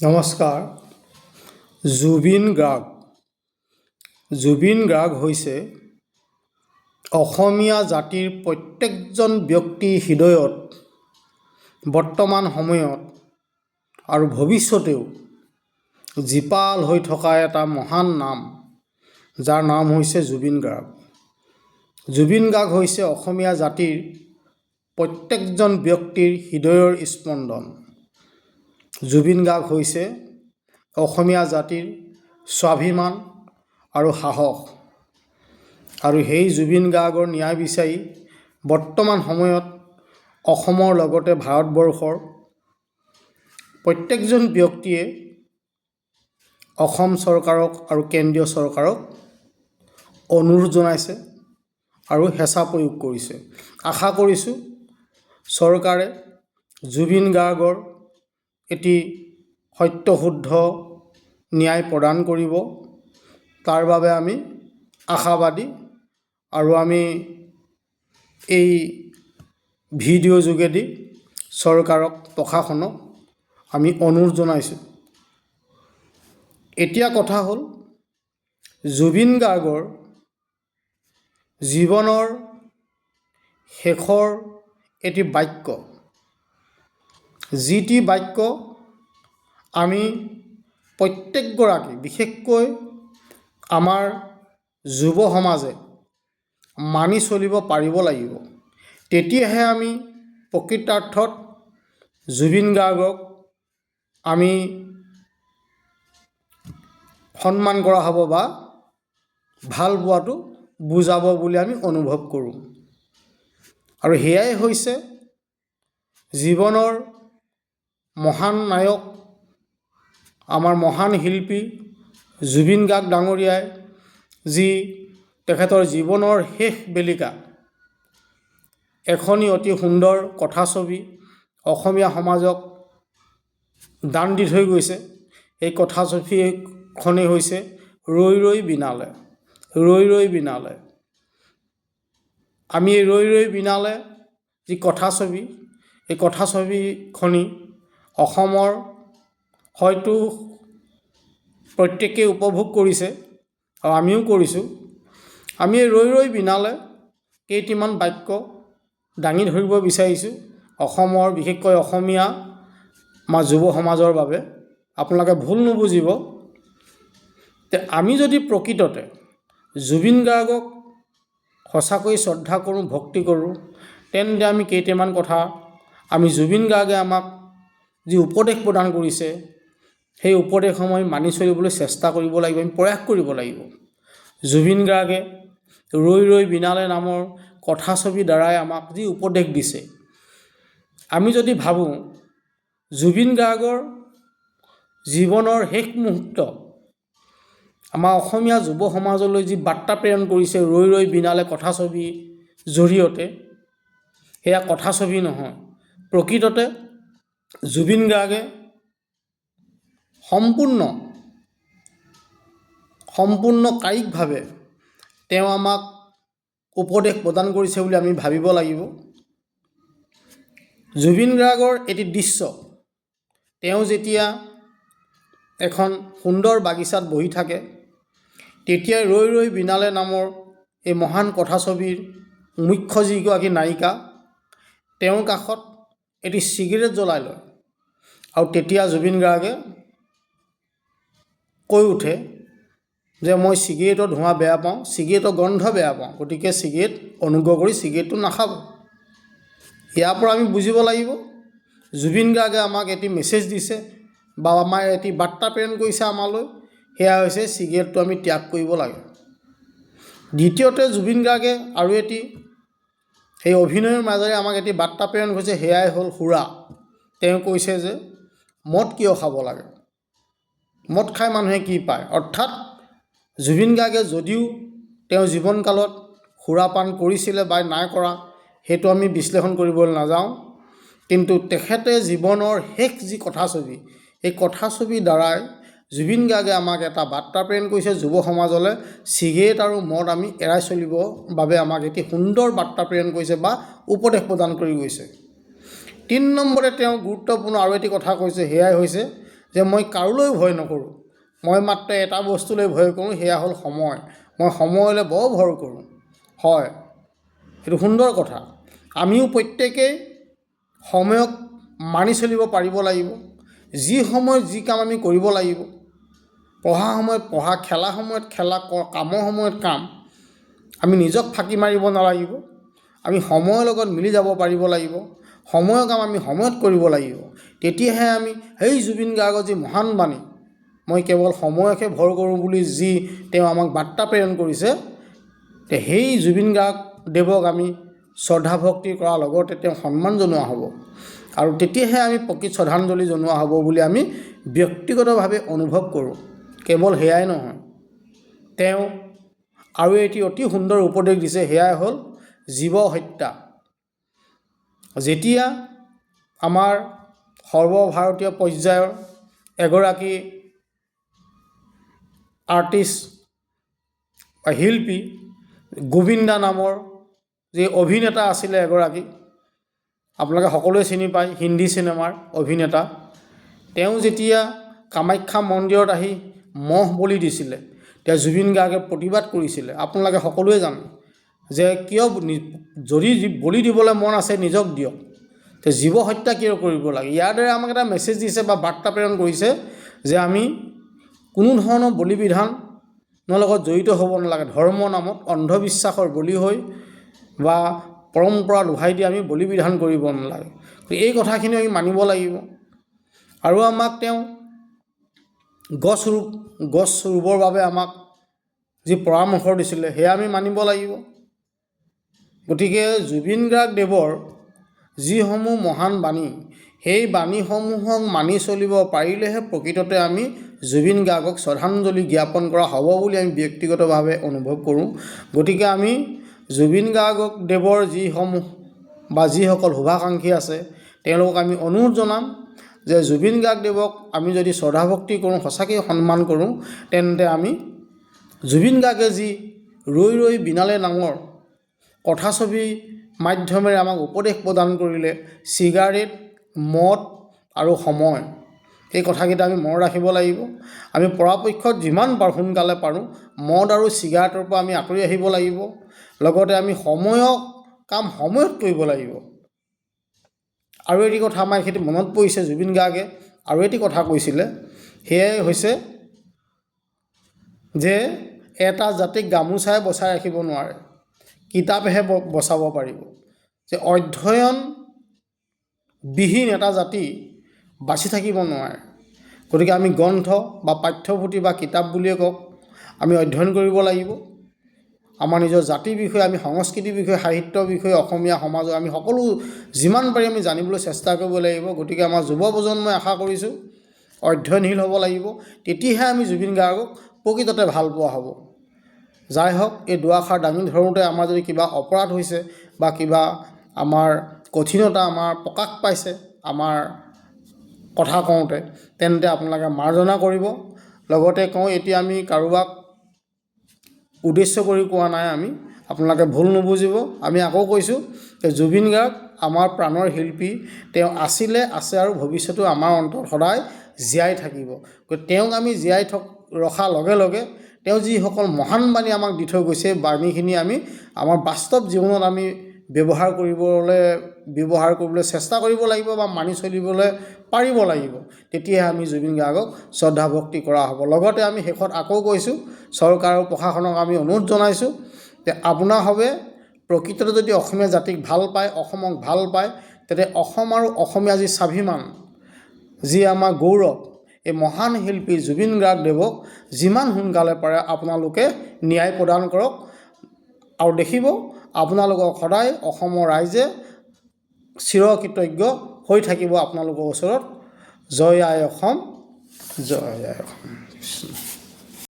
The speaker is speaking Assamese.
নমস্কাৰ। জুবিন গাৰ্গ। জুবিন গাৰ্গ হৈছে অসমীয়া জাতিৰ প্ৰত্যেকজন ব্যক্তিৰ হৃদয়ত বৰ্তমান সময়ত আৰু ভৱিষ্যতেও জীপাল হৈ থকা এটা মহান নাম, যাৰ নাম হৈছে জুবিন গাৰ্গ। জুবিন গাৰ্গ হৈছে অসমীয়া জাতিৰ প্ৰত্যেকজন ব্যক্তিৰ হৃদয়ৰ স্পন্দন। জুবিন গাৰ্গ হৈছে অসমীয়া জাতিৰ স্বাভিমান আৰু সাহস। আৰু সেই জুবিন গাৰ্গৰ ন্যায় বিচাৰি বৰ্তমান সময়ত অসমৰ লগতে ভাৰতবৰ্ষৰ প্ৰত্যেকজন ব্যক্তিয়ে অসম চৰকাৰক আৰু কেন্দ্ৰীয় চৰকাৰক অনুৰোধ জনাইছে আৰু হেঁচা প্ৰয়োগ কৰিছে। আশা কৰিছোঁ চৰকাৰে জুবিন গাৰ্গৰ এটি সত্যশুদ্ধ ন্যায় প্ৰদান কৰিব। তাৰ বাবে আমি আশাবাদী আৰু আমি এই ভিডিঅ' যোগেদি চৰকাৰক, প্ৰশাসনক আমি অনুৰোধ জনাইছোঁ। এতিয়া কথা হ'ল, জুবিন গাৰ্গৰ জীৱনৰ শেষৰ এটি বাক্য, যিটি বাক্য আমি প্ৰত্যেকগৰাকী, বিশেষকৈ আমাৰ যুৱ সমাজে মানি চলিব পাৰিব লাগিব। তেতিয়াহে আমি প্ৰকৃতাৰ্থত জুবিন গাৰ্গক আমি সন্মান কৰা হ'ব বা ভাল পোৱাটো বুজাব বুলি আমি অনুভৱ কৰোঁ। আৰু সেয়াই হৈছে জীৱনৰ মহান নায়ক, আমাৰ মহান শিল্পী জুবিন গাৰ্গ ডাঙৰীয়াই যি তেখেতৰ জীৱনৰ শেষ বেলিকা এখনি অতি সুন্দৰ কথাছবি অসমীয়া সমাজক দান দি থৈ গৈছে। এই কথাছবিখনেই হৈছে ৰৈ ৰৈ বিনালে। ৰৈ ৰৈ বিনালে। আমি এই ৰৈ ৰৈ বিনালে যি কথাছবি, এই কথাছবিখনি অসমৰ হয়তো প্ৰত্যেকেই উপভোগ কৰিছে আৰু আমিও কৰিছোঁ। আমি এই ৰৈ ৰৈ বিনালে কেইটিমান বাক্য দাঙি ধৰিব বিচাৰিছোঁ অসমৰ, বিশেষকৈ অসমীয়া আমাৰ যুৱ সমাজৰ বাবে। আপোনালোকে ভুল নুবুজিব। আমি যদি প্ৰকৃততে জুবিন গাৰ্গক সঁচাকৈ শ্ৰদ্ধা কৰোঁ, ভক্তি কৰোঁ, তেন্তে আমি কেইটামান কথা, আমি জুবিন গাৰ্গে আমাক যি উপদেশ প্ৰদান কৰিছে সেই উপদেশসমূহ আমি মানি চলিবলৈ চেষ্টা কৰিব লাগিব, আমি প্ৰয়াস কৰিব লাগিব। জুবিন গাৰ্গে ৰৈ ৰৈ বিনালে নামৰ কথাছবিৰ দ্বাৰাই আমাক যি উপদেশ দিছে, আমি যদি ভাবোঁ জুবিন গাৰ্গৰ জীৱনৰ শেষ মুহূৰ্ত আমাৰ অসমীয়া যুৱ সমাজলৈ যি বাৰ্তা প্ৰেৰণ কৰিছে ৰৈ ৰৈ বিনালে কথাছবিৰ জৰিয়তে, সেয়া কথাছবি নহয়। প্ৰকৃততে জুবিন গাৰ্গে সম্পূৰ্ণ কায়িকভাৱে তেওঁ আমাক উপদেশ প্ৰদান কৰিছে বুলি আমি ভাবিব লাগিব। জুবিন গাৰ্গৰ এটি দৃশ্য, তেওঁ যেতিয়া এখন সুন্দৰ বাগিচাত বহি থাকে, তেতিয়া ৰৈ ৰৈ বিনালে নামৰ এই মহান কথাছবিৰ মুখ্য যিগৰাকী নায়িকা, তেওঁৰ কাষত এটি চিগাৰেট জ্বলাই লয় আৰু তেতিয়া জুবিন গাৰ্গে কৈ উঠে যে মই চিগাৰেটৰ ধোঁৱা বেয়া পাওঁ, চিগাৰেটৰ গন্ধ বেয়া পাওঁ, গতিকে চিগাৰেট অনুগ্ৰহ কৰি চিগাৰেটটো নাখাব। ইয়াৰ পৰা আমি বুজিব লাগিব জুবিন গাৰ্গে আমাক এটি মেছেজ দিছে বা আমাৰ এটি বাৰ্তা প্ৰেৰণ কৰিছে আমালৈ, সেয়া হৈছে চিগাৰেটটো আমি ত্যাগ কৰিব লাগে। দ্বিতীয়তে জুবিন গাৰ্গে আৰু এটি সেই অভিনয়ৰ মাজেৰে আমাক এটি বাৰ্তা প্ৰেৰণ কৰিছে, সেয়াই হ'ল সুৰা। তেওঁ কৈছে যে মদ কিয় খাব লাগে, মদ খাই মানুহে কি পায়। অৰ্থাৎ জুবিন গাৰ্গে যদিও তেওঁ জীৱনকালত সুৰাপান কৰিছিলে বা নাই কৰা, সেইটো আমি বিশ্লেষণ কৰিবলৈ নাযাওঁ, কিন্তু তেখেতে জীৱনৰ শেষ যি কথাছবি, এই কথাছবিৰ দ্বাৰাই জুবিন গাৰ্গে আমাক এটা বাৰ্তা প্ৰেৰণ কৰিছে যুৱ সমাজলৈ, চিগাৰেট আৰু মদ আমি এৰাই চলিবৰ বাবে আমাক এটি সুন্দৰ বাৰ্তা প্ৰেৰণ কৰিছে বা উপদেশ প্ৰদান কৰি গৈছে। 3 নম্বৰে তেওঁ গুৰুত্বপূৰ্ণ আৰু এটি কথা কৈছে, সেয়াই হৈছে যে মই কাৰোলৈ ভয় নকৰোঁ, মই মাত্ৰ এটা বস্তুলৈ ভয় কৰোঁ, সেয়া হ'ল সময়। মই সময়লৈ বৰ ভয় কৰোঁ। হয়, সেইটো সুন্দৰ কথা। আমিও প্ৰত্যেকেই সময়ক মানি চলিব পাৰিব লাগিব। যি সময়ত যি কাম আমি কৰিব লাগিব, পঢ়া সময়ত পঢ়া, খেলা সময়ত খেলা, কামৰ সময়ত কাম, আমি নিজক ফাঁকি মাৰিব নালাগিব। আমি সময়ৰ লগত মিলি যাব পাৰিব লাগিব। সময়ৰ কাম আমি সময়ত কৰিব লাগিব। তেতিয়াহে আমি সেই জুবিন গাৰ্গৰ যি মহান বাণী, মই কেৱল সময়কহে ভয় কৰোঁ বুলি যি তেওঁ আমাক বাৰ্তা প্ৰেৰণ কৰিছে, সেই জুবিন গাৰ্গদেৱক আমি শ্ৰদ্ধা ভক্তি কৰাৰ লগতে তেওঁক সন্মান জনোৱা হ'ব। আৰু তেতিয়াহে আমি প্ৰকৃত শ্ৰদ্ধাঞ্জলি জনোৱা হ'ব বুলি আমি ব্যক্তিগতভাৱে অনুভৱ কৰোঁ। কেৱল সেয়াই নহয়, তেওঁ আৰু এটি অতি সুন্দৰ উপদেশ দিছে, সেয়াই হ'ল জীৱ হত্যা। যেতিয়া আমাৰ সৰ্বভাৰতীয় পৰ্যায়ৰ এগৰাকী আৰ্টিষ্ট বা শিল্পী গোবিন্দা নামৰ যি অভিনেতা আছিলে এগৰাকী, আপোনালোকে সকলোৱে চিনি পায়, হিন্দী চিনেমাৰ অভিনেতা, তেওঁ যেতিয়া কামাখ্যা মন্দিৰত আহি মহ বলি দিছিলে, তেওঁ জুবিন গাৰ্গে প্ৰতিবাদ কৰিছিলে। আপোনালোকে সকলোৱে জানে যে কিয়, যদি বলি দিবলৈ মন আছে নিজক দিয়ক, তে জীৱ হত্যা কিয় কৰিব লাগে। ইয়াৰ দ্বাৰা আমাক এটা মেছেজ দিছে বা বাৰ্তা প্ৰেৰণ কৰিছে যে আমি কোনো ধৰণৰ বলি বিধানৰ লগত জড়িত হ'ব নালাগে। ধৰ্মৰ নামত অন্ধবিশ্বাসৰ বলি হৈ বা পৰম্পৰা দোহাই দি আমি বলি বিধান কৰিব নালাগে। এই কথাখিনি আমি মানিব লাগিব। আৰু আমাক তেওঁ গছ ৰুবৰ বাবে আমাক যি পৰামৰ্শ দিছিলে, সেয়া আমি মানিব লাগিব। গতিকে জুবিন গাৰ্গদেৱৰ যিসমূহ মহান বাণী, সেই বাণীসমূহক মানি চলিব পাৰিলেহে প্ৰকৃততে আমি জুবিন গাৰ্গক শ্ৰদ্ধাঞ্জলি জ্ঞাপন কৰা হ'ব বুলি আমি ব্যক্তিগতভাৱে অনুভৱ কৰোঁ। গতিকে আমি জুবিন গাৰ্গদেৱৰ যিসকল শুভাকাংক্ষী আছে, তেওঁলোকক আমি অনুৰোধ জনাম যে জুবিন গাৰ্গদেৱক আমি যদি শ্ৰদ্ধা ভক্তি কৰোঁ, সঁচাকৈ সন্মান কৰোঁ, তেন্তে আমি জুবিন গাৰ্গে যি ৰৈ ৰৈ বিনালে নামৰ কথাছবি মাধ্যমেৰে আমাক উপদেশ প্ৰদান কৰিলে, চিগাৰেট, মদ আৰু সময়, এই কথাকেইটা আমি মনত ৰাখিব লাগিব। আমি পৰাপক্ষত যিমান সোনকালে পাৰোঁ মদ আৰু চিগাৰেটৰ পৰা আমি আঁতৰি আহিব লাগিব। লগতে আমি কাম সময়ত কৰিব লাগিব। আৰু এটি কথা আমাৰ এইখিনি মনত পৰিছে, জুবিন গাৰ্গে আৰু এটি কথা কৈছিলে, সেয়াই হৈছে যে এটা জাতিক গামোচাই বচাই ৰাখিব নোৱাৰে, কিতাপেহে বচাব পাৰিব। যে অধ্যয়নবিহীন এটা জাতি বাচি থাকিব নোৱাৰে। গতিকে আমি গ্ৰন্থ বা পাঠ্যপুথি বা কিতাপ বুলিয়ে কওক, আমি অধ্যয়ন কৰিব লাগিব। আমাৰ নিজৰ জাতিৰ বিষয়ে, আমি সংস্কৃতিৰ বিষয়ে, সাহিত্যৰ বিষয়ে, অসমীয়া সমাজৰ আমি সকলো যিমান পাৰি আমি জানিবলৈ চেষ্টা কৰিব লাগিব। গতিকে আমাৰ যুৱ প্ৰজন্মই আশা কৰিছোঁ অধ্যয়নশীল হ'ব লাগিব, তেতিয়াহে আমি জুবিন গাৰ্গক প্ৰকৃততে ভাল পোৱা হ'ব। যাই হওক, এই দুআষাৰ দাঙি ধৰোঁতে আমাৰ যদি কিবা অপৰাধ হৈছে বা কিবা আমাৰ কঠিনতা আমাৰ প্ৰকাশ পাইছে আমাৰ কথা কওঁতে, তেন্তে আপোনালোকে মাৰ্জনা কৰিব। লগতে কওঁ, এতিয়া আমি কাৰোবাক উদ্দেশ্য কৰি কোৱা নাই, আপোনালোকে ভুল নুবুজিব। আমি আকৌ কৈছোঁ যে জুবিন গাৰ্গ আমাৰ প্ৰাণৰ শিল্পী, তেওঁ আছিলে, আছে আৰু ভৱিষ্যতেও আমাৰ অন্তৰত সদায় জীয়াই থাকিব। গতিকে তেওঁক আমি জীয়াই ৰখাৰ লগে লগে তেওঁ যিসকল মহান বাণী আমাক দি থৈ গৈছে, বাণীখিনি আমি আমাৰ বাস্তৱ জীৱনত আমি ব্যৱহাৰ কৰিবলৈ চেষ্টা কৰিব লাগিব বা মানি চলিবলৈ পাৰিব লাগিব। তেতিয়াহে আমি জুবিন গাৰ্গক শ্ৰদ্ধা ভক্তি কৰা হ'ব। লগতে আমি শেষত আকৌ কৈছোঁ, চৰকাৰ আৰু প্ৰশাসনক আমি অনুৰোধ জনাইছোঁ যে আপোনাৰভাৱে প্ৰকৃততে যদি অসমীয়া জাতিক ভাল পায়, অসমক ভাল পায়, তেতিয়া অসম আৰু অসমীয়া যি স্বাভিমান, যি আমাৰ গৌৰৱ, এই মহান শিল্পী জুবিন গাৰ্গদেৱক যিমান সোনকালে পাৰে আপোনালোকে ন্যায় প্ৰদান কৰক। আৰু দেখিব আপোনালোকক সদায় অসমৰ ৰাইজে চিৰকৃতজ্ঞ হৈ থাকিব আপোনালোকৰ ওচৰত। জয় আই অসম, জয় আই অসম।